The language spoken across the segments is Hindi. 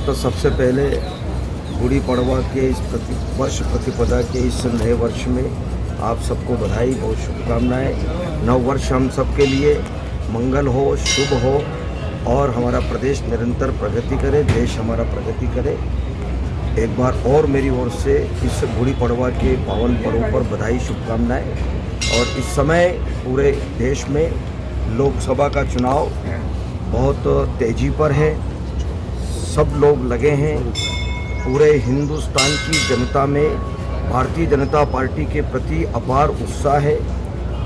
तो सबसे पहले गुड़ी पड़वा के इस वर्ष प्रतिपदा के इस नए वर्ष में आप सबको बधाई, बहुत शुभकामनाएं। नव वर्ष हम सबके लिए मंगल हो, शुभ हो और हमारा प्रदेश निरंतर प्रगति करे, देश हमारा प्रगति करे। एक बार और मेरी ओर से इस गुड़ी पड़वा के पावन पर्व पर बधाई, शुभकामनाएं। और इस समय पूरे देश में लोकसभा का चुनाव बहुत तेजी पर है, सब लोग लगे हैं। पूरे हिंदुस्तान की जनता में भारतीय जनता पार्टी के प्रति अपार उत्साह है,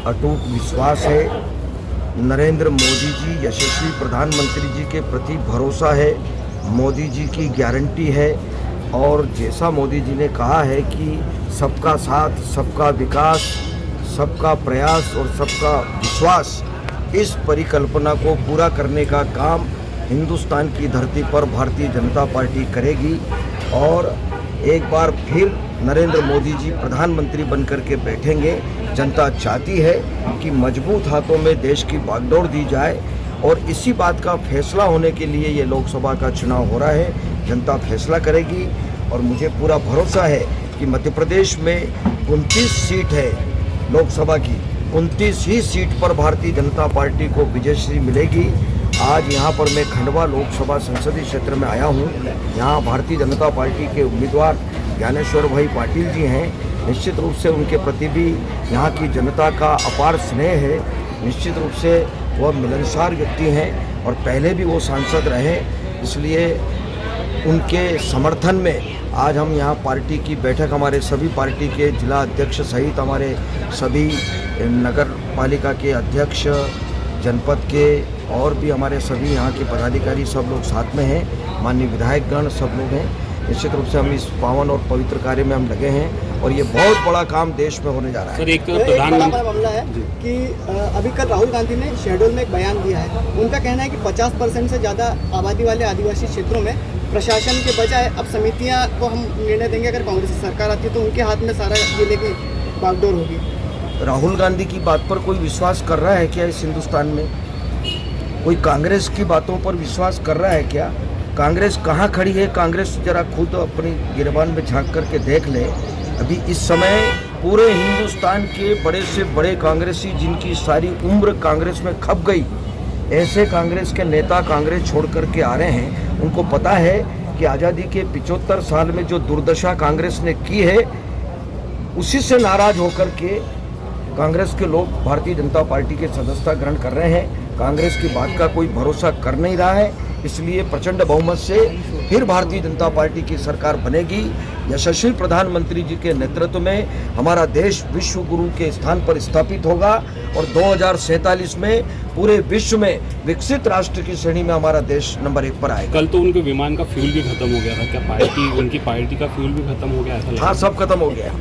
अटूट विश्वास है। नरेंद्र मोदी जी यशस्वी प्रधानमंत्री जी के प्रति भरोसा है, मोदी जी की गारंटी है। और जैसा मोदी जी ने कहा है कि सबका साथ, सबका विकास, सबका प्रयास और सबका विश्वास, इस परिकल्पना को पूरा करने का काम हिंदुस्तान की धरती पर भारतीय जनता पार्टी करेगी। और एक बार फिर नरेंद्र मोदी जी प्रधानमंत्री बनकर के बैठेंगे। जनता चाहती है कि मजबूत हाथों में देश की बागडोर दी जाए और इसी बात का फैसला होने के लिए ये लोकसभा का चुनाव हो रहा है। जनता फैसला करेगी और मुझे पूरा भरोसा है कि मध्य प्रदेश में 29 सीट है लोकसभा की, 29 ही सीट पर भारतीय जनता पार्टी को विजयश्री मिलेगी। आज यहाँ पर मैं खंडवा लोकसभा संसदीय क्षेत्र में आया हूँ। यहाँ भारतीय जनता पार्टी के उम्मीदवार ज्ञानेश्वर भाई पाटिल जी हैं। निश्चित रूप से उनके प्रति भी यहाँ की जनता का अपार स्नेह है। निश्चित रूप से वह मिलनसार व्यक्ति हैं और पहले भी वो सांसद रहे, इसलिए उनके समर्थन में आज हम यहाँ पार्टी की बैठक, हमारे सभी पार्टी के जिला अध्यक्ष सहित हमारे सभी नगर पालिका के अध्यक्ष, जनपद के और भी हमारे सभी यहाँ के पदाधिकारी सब लोग साथ में हैं, माननीय विधायकगण सब लोग हैं। निश्चित रूप से हम इस पावन और पवित्र कार्य में हम लगे हैं और ये बहुत बड़ा काम देश में होने जा रहा है। सर, एक प्रधानमंत्री मामला है कि अभी कल राहुल गांधी ने शहडोल में एक बयान दिया है। उनका कहना है कि 50% से ज़्यादा आबादी वाले आदिवासी क्षेत्रों में प्रशासन के बजाय अब समितियां को हम निर्णय देंगे। अगर कांग्रेस की सरकार आती है तो उनके हाथ में सारा जिले की बागडोर होगी। राहुल गांधी की बात पर कोई विश्वास कर रहा है क्या इस हिंदुस्तान में? कोई कांग्रेस की बातों पर विश्वास कर रहा है क्या? कांग्रेस कहाँ खड़ी है? कांग्रेस जरा खुद अपनी गिरबान में झांक करके देख ले। अभी इस समय पूरे हिंदुस्तान के बड़े से बड़े कांग्रेसी, जिनकी सारी उम्र कांग्रेस में खप गई, ऐसे कांग्रेस के नेता कांग्रेस छोड़ करके आ रहे हैं। उनको पता है कि आज़ादी के 75 साल में जो दुर्दशा कांग्रेस ने की है, उसी से नाराज होकर के कांग्रेस के लोग भारतीय जनता पार्टी के सदस्यता ग्रहण कर रहे हैं। कांग्रेस की बात का कोई भरोसा कर नहीं रहा है, इसलिए प्रचंड बहुमत से फिर भारतीय जनता पार्टी की सरकार बनेगी। यशस्वी प्रधानमंत्री जी के नेतृत्व में हमारा देश विश्व गुरु के स्थान पर स्थापित होगा और 2047 में पूरे विश्व में विकसित राष्ट्र की श्रेणी में हमारा देश नंबर 1 पर आएगा। कल तो उनके विमान का फ्यूल भी खत्म हो गया था, क्या उनकी पार्टी का फ्यूल भी खत्म हो गया था? हाँ, सब खत्म हो गया।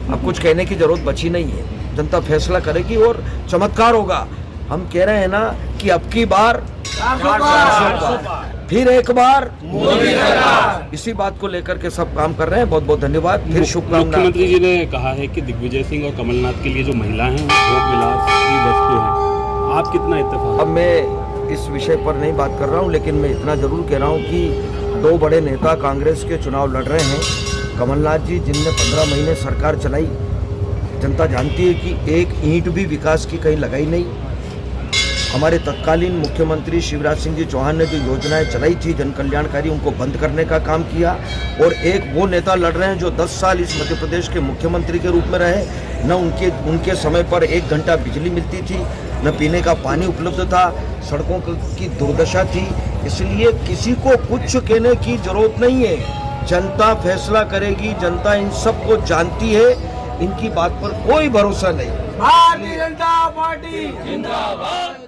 अब कुछ कहने की जरूरत बची नहीं है। जनता फैसला करेगी और चमत्कार होगा। हम कह रहे हैं ना कि अब की बार 400 बार, फिर एक बार मोदी सरकार, इसी बात को लेकर के सब काम कर रहे हैं। बहुत बहुत धन्यवाद, फिर शुभकामनाएं। मुख्यमंत्री जी ने कहा है कि दिग्विजय सिंह और कमलनाथ के लिए जो महिलाएं हैं वो भोग विलास की वस्तु है। आप कितना इत्तेफाक? अब मैं इस विषय पर नहीं बात कर रहा हूं, लेकिन मैं इतना जरूर कह रहा हूं कि 2 बड़े नेता कांग्रेस के चुनाव लड़ रहे हैं। कमलनाथ जी, जिनने 15 महीने सरकार चलाई, जनता जानती है कि एक ईंट भी विकास की कहीं लगाई नहीं। हमारे तत्कालीन मुख्यमंत्री शिवराज सिंह जी चौहान ने जो योजनाएं चलाई थी जन कल्याणकारी, उनको बंद करने का काम किया। और एक वो नेता लड़ रहे हैं जो 10 साल इस मध्य प्रदेश के मुख्यमंत्री के रूप में रहे। न उनके समय पर 1 घंटा बिजली मिलती थी, न पीने का पानी उपलब्ध था, सड़कों की दुर्दशा थी। इसलिए किसी को कुछ कहने की जरूरत नहीं है। जनता फैसला करेगी। जनता इन सबको जानती है, इनकी बात पर कोई भरोसा नहीं। भारतीय जनता पार्टी जिंदाबाद।